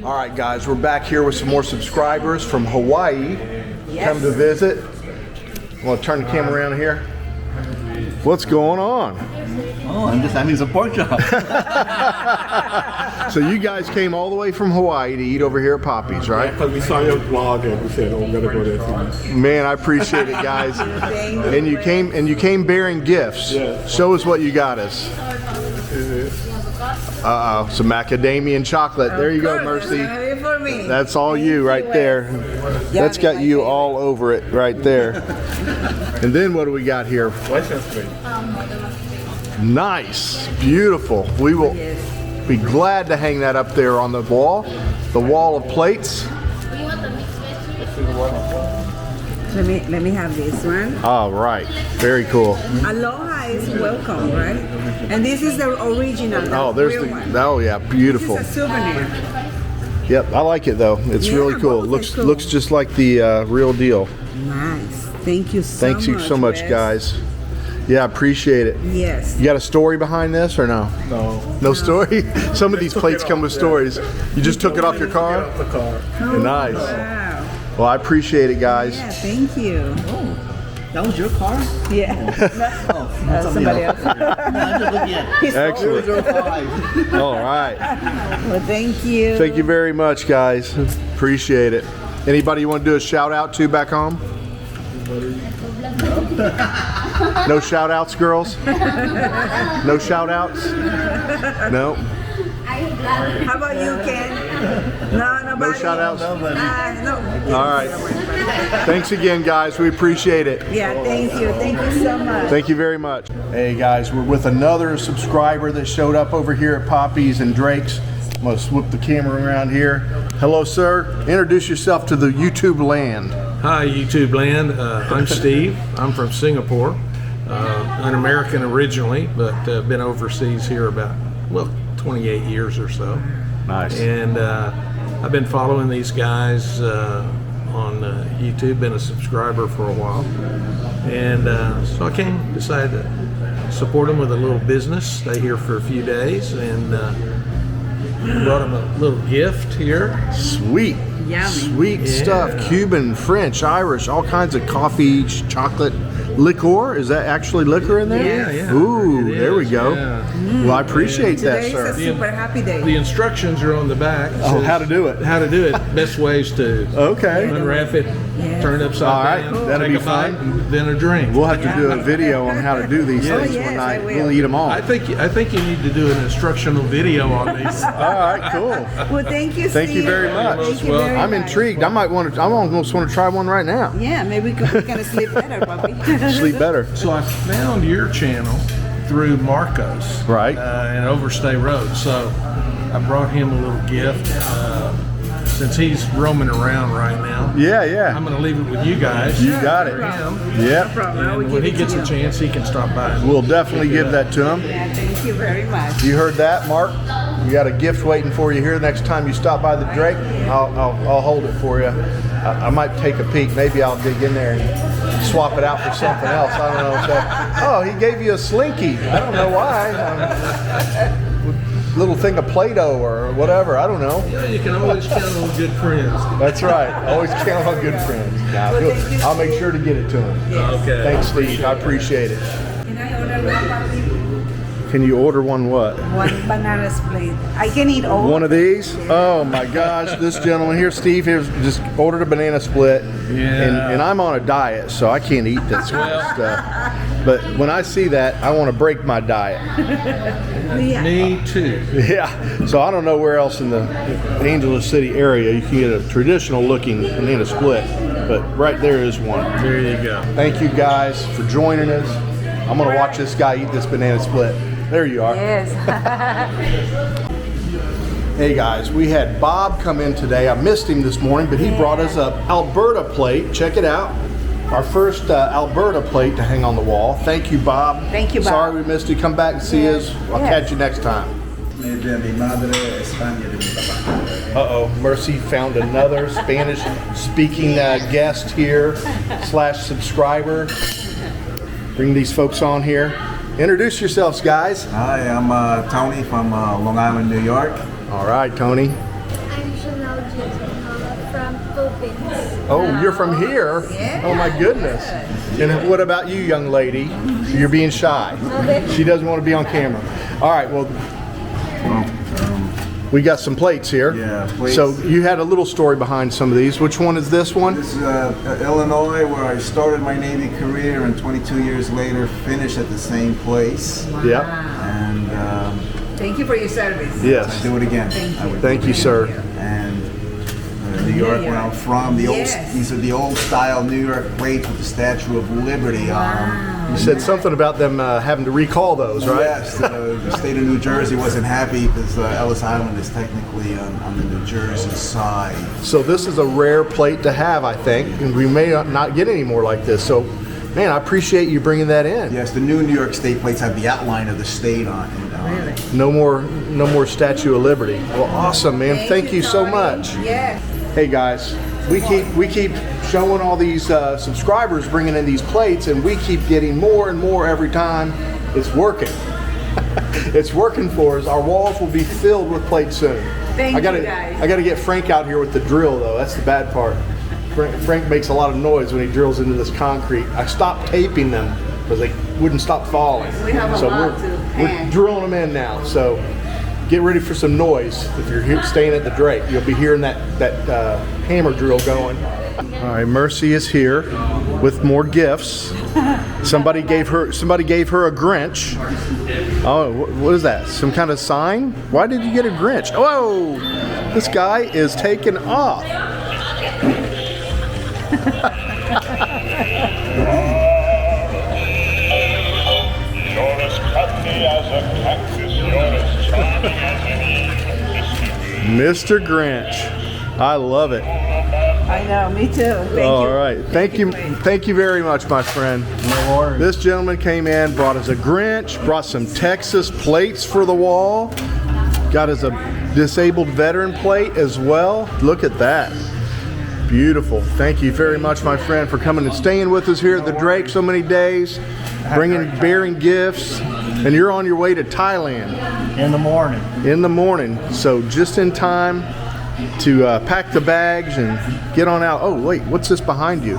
All right, guys, we're back here with some more subscribers from Hawaii. Come to visit. I'm gonna turn the camera around here. What's going on? Oh, I'm just having some pork chop. So you guys came all the way from Hawaii to eat over here at Papi's, right? Because we saw your vlog and we said, oh, we're gonna go there too. Man, I appreciate it, guys. And you came bearing gifts. Yeah. Show us what you got us. Uh-oh, some macadamia chocolate. There you go, Mercy. For me. That's all you right there. That's got you all over it right there. And then what do we got here? License plate. Nice, beautiful. We will be glad to hang that up there on the wall of plates. Let me have this one. All right, very cool. Aloha is welcome, right? And this is the original. Oh, there's real the. one. Oh yeah, beautiful. This is a souvenir. Yep, I like it though. It's really cool. both are Looks cool. looks just like the real deal. Nice. Thank you so much. Thanks you so much, Wes. guys. Yeah, I appreciate it. Yes. You got a story behind this or no? No. No story? Some of these plates come with stories. You just took it off your car? Off the car. Nice. Wow. Well, I appreciate it, guys. Yeah, thank you. Oh, that was your car? Yeah. Oh, Somebody else. I'm just looking at Excellent. 005. All right. Well, thank you. Thank you very much, guys. Appreciate it. Anybody you want to do a shout out to back home? No shout outs, girls? No shout outs? No? How about you, Ken? No, nobody. No shout outs? No. All right. Thanks again, guys. We appreciate it. Yeah, thank you. Thank you so much. Thank you very much. Hey guys, we're with another subscriber that showed up over here at Papi's and Drake's. I'm gonna swoop the camera around here. Hello, sir. Introduce yourself to the YouTube land. Hi, YouTube land. I'm Steve. I'm from Singapore. An American originally, but been overseas here about, well, 28 years or so. Nice. And I've been following these guys on YouTube, been a subscriber for a while. And so I decided to support them with a little business, stay here for a few days, and brought them a little gift here. Sweet. Yummy. Sweet stuff. Cuban, French, Irish, all kinds of coffee, chocolate, liquor. Is that actually liquor in there? Yeah. Ooh, It there we is, go. yeah. Well, I appreciate that, Today sir. is a super happy day. The instructions are on the back. It Oh, says how to do it. How to do it. Best ways to Okay. unwrap it, turn it upside All right, down, that'll take be a bite, fun. and then a drink. We'll have to do a video on how to do these Yeah. things Oh, yes, one I night. will. We'll eat them all. I think you need to do an instructional video on these. All right, cool. Well, thank you, Thank you Steve. very much. Thank you Well, very I'm much. intrigued. I almost want to try one right now. Yeah, maybe we can sleep better, Papi. Sleep better. So I found your channel through Marcos, Right. in Overstay Road. So I brought him a little gift since he's roaming around right now. Yeah. I'm going to leave it with you guys. You got it. For him. Yep. problem. I will And when give he it gets to a you. chance, he can stop by. We'll definitely give that to him. Yeah, thank you very much. You heard that, Mark? You got a gift waiting for you here. Next time you stop by the Drake, I'll hold it for you. I might take a peek. Maybe I'll dig in there and swap it out for something else. I don't know. So, oh, he gave you a Slinky. I don't know why. Little thing of Play-Doh or whatever. I don't know. Yeah, you can always count on good friends. That's right. Always count on good friends. I'll make sure to get it to him. Okay. Thanks, Steve. I appreciate it. Can I order one, Papi? Can you order one what? One banana split. I can eat all. One of these? Oh my gosh, this gentleman here, Steve, here just ordered a banana split. Yeah. And I'm on a diet, so I can't eat that sort of stuff. But when I see that, I want to break my diet. Yeah. Me too. Yeah. So I don't know where else in the Angeles City area you can get a traditional looking banana split, but right there is one. There you go. Thank you guys for joining us. I'm going to watch this guy eat this banana split. There you are. Yes. Hey guys, we had Bob come in today. I missed him this morning, but he brought us a Alberta plate. Check it out. Our first Alberta plate to hang on the wall. Thank you, Bob. Thank you, Bob. Sorry we missed you. Come back and see us. I'll catch you next time. Uh-oh, Mercy found another Spanish-speaking guest here / subscriber. Bring these folks on here. Introduce yourselves, guys. Hi, I'm Tony from Long Island, New York. All right, Tony. I'm Shalom from Philippines. Oh, you're from here? Yeah. Oh my goodness. And what about you, young lady? You're being shy. She doesn't want to be on camera. All right, well, we got some plates here. Yeah, plates. So you had a little story behind some of these. Which one is this one? This is Illinois, where I started my Navy career, and 22 years later finished at the same place. Yep. And Thank you for your service. Yes. I'd do it again. Thank you, sir. And New York, where I'm from, the Yes. old, these are the old style New York plates with the Statue of Liberty on them. You said something about them having to recall those, right? Yes, the state of New Jersey wasn't happy because Ellis Island is technically on the New Jersey side. So this is a rare plate to have, I think, and we may not get any more like this. So, man, I appreciate you bringing that in. Yes, the new New York State plates have the outline of the state on it. Really? No more Statue of Liberty. Well, awesome, man. Thank you so Tony. much. Yes. Hey guys, we keep showing all these subscribers bringing in these plates, and we keep getting more and more every time. It's working. It's working for us. Our walls will be filled with plates soon. Thank you, guys. I gotta get Frank out here with the drill though. That's the bad part. Frank makes a lot of noise when he drills into this concrete. I stopped taping them because they wouldn't stop falling. We have a so lot we're to drilling them in now. So get ready for some noise. If you're here, staying at the Drake, you'll be hearing that hammer drill going. All right, Mercy is here with more gifts. Somebody gave her a Grinch. Oh, what is that? Some kind of sign? Why did you get a Grinch? Whoa! This guy is taking off. Mr. Grinch, I love it. I know, me too. Thank you. All right, thank you very much, my friend. No worries. This gentleman came in, brought us a Grinch, brought some Texas plates for the wall, got us a disabled veteran plate as well. Look at that. Beautiful. Thank you very much, my friend, for coming and staying with us here at the Drake so many days, bearing gifts, and you're on your way to Thailand. In the morning. In the morning, so just in time to pack the bags and get on out. Oh wait, what's this behind you?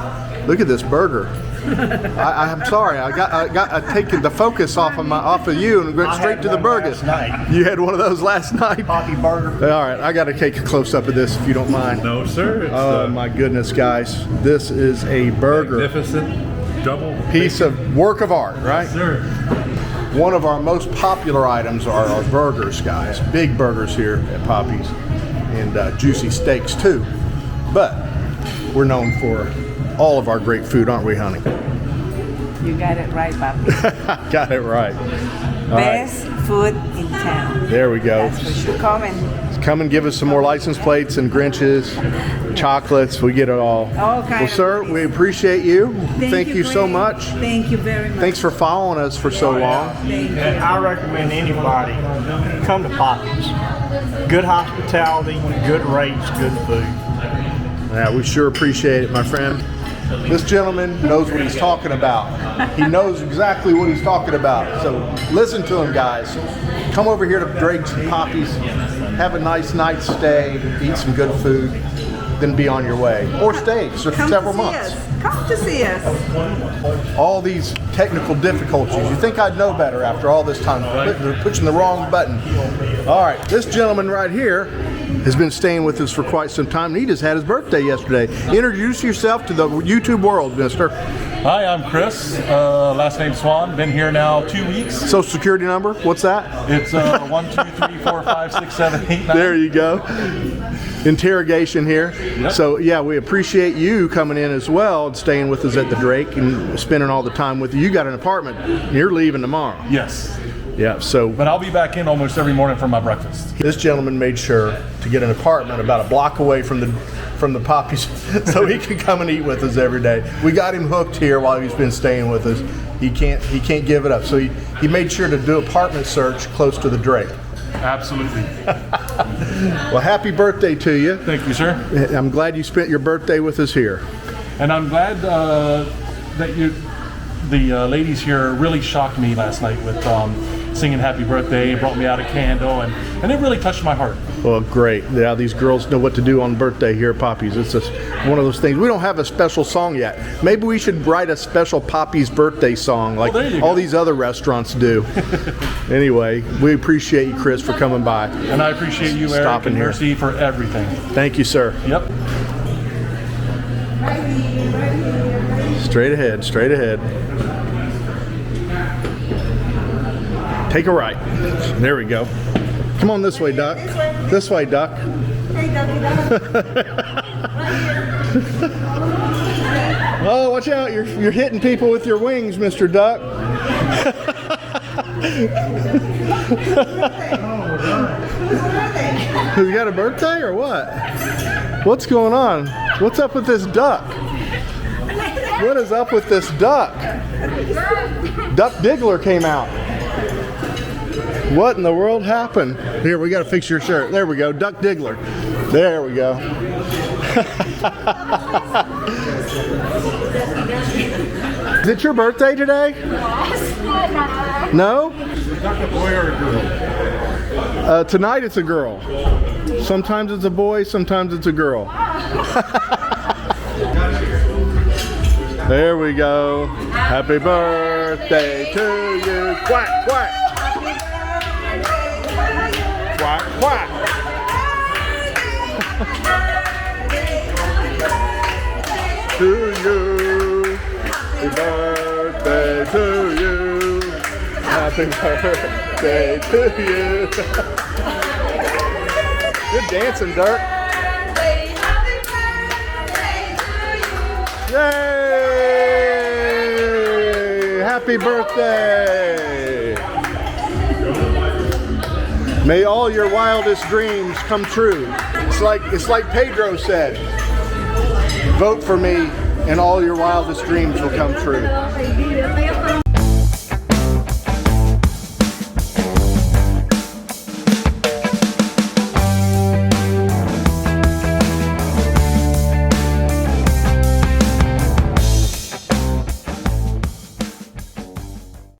Look at this burger. I'm sorry, I taken the focus off of you and went straight to the burger. Last night. You had one of those last night. Papi burger. All right, I got to take a close up of this if you don't mind. No, sir. It's Oh my goodness, guys, this is a burger magnificent double piece of work of art, right? Sir. One of our most popular items are our burgers, guys. Big burgers here at Papi's, and juicy steaks too. But we're known for all of our great food, aren't we, honey? You got it right, Papi. Got it right. All right, Best food in town. there we go. That's for sure. Come and give us some more license plates and Grinches, chocolates. We get it all. All kinds Well, of sir, goodies. we appreciate you. Thank you so Greg. much. Thank you very much. Thanks for following us for so long. Thank you. I recommend anybody come to Papi's. Good hospitality, good rates, good food. Yeah, we sure appreciate it, my friend. This gentleman knows what he's talking about. He knows exactly what he's talking about. So listen to him, guys. Come over here to Drake's and Papi's, have a nice night's stay, eat some good food, then be on your way. Or stay for Come several to see months. us. Come to see us. All these technical difficulties. You think I'd know better after all this time pushing the wrong button. All right, this gentleman right here has been staying with us for quite some time, and he just had his birthday yesterday. Introduce yourself to the YouTube world, mister. Hi, I'm Chris. Last name Swan. Been here now 2 weeks. Social security number, what's that? It's 1, 2, 3, 4, 5, 6, 7, 8, 9. There you go. Interrogation here. Yep. So yeah, we appreciate you coming in as well and staying with us at the Drake and spending all the time with you. You got an apartment and you're leaving tomorrow. Yes. Yeah, so But I'll be back in almost every morning for my breakfast. this gentleman made sure to get an apartment about a block away from the Papi's so he can come and eat with us every day. We got him hooked here while he's been staying with us. He can't give it up. So he made sure to do apartment search close to the Drake. Absolutely. Well, happy birthday to you. Thank you, sir. I'm glad you spent your birthday with us here. And I'm glad that the ladies here really shocked me last night with singing happy birthday, and brought me out a candle, and it really touched my heart. Well, great. Yeah, these girls know what to do on birthday here at Papi's. It's just one of those things. We don't have a special song yet. Maybe we should write a special Papi's birthday song like there you all go. these other restaurants do. Anyway, we appreciate you, Chris, for coming by. And I appreciate you, Eric, Stopping and here. Mercy for everything. Thank you, sir. Yep. Straight ahead, straight ahead. Take a right. There we go. Come on this way, Duck. This way, Duck. Hey, Ducky Duck. Oh, watch out. You're hitting people with your wings, Mr. Duck. You got a birthday or what? What's going on? What's up with this duck? What is up with this duck? Duck Diggler came out. What in the world happened? Here, we got to fix your shirt. There we go. Duck Diggler. There we go. Is it your birthday today? No? Is that a boy or a girl? Tonight it's a girl. Sometimes it's a boy, sometimes it's a girl. There we go. Happy birthday to you. Quack, quack. Quack, quack. To you. Happy birthday to you. Happy birthday to you. Good dancing, Dirk. Yay! Happy birthday! May all your wildest dreams come true. It's like Pedro said. Vote for me and all your wildest dreams will come true.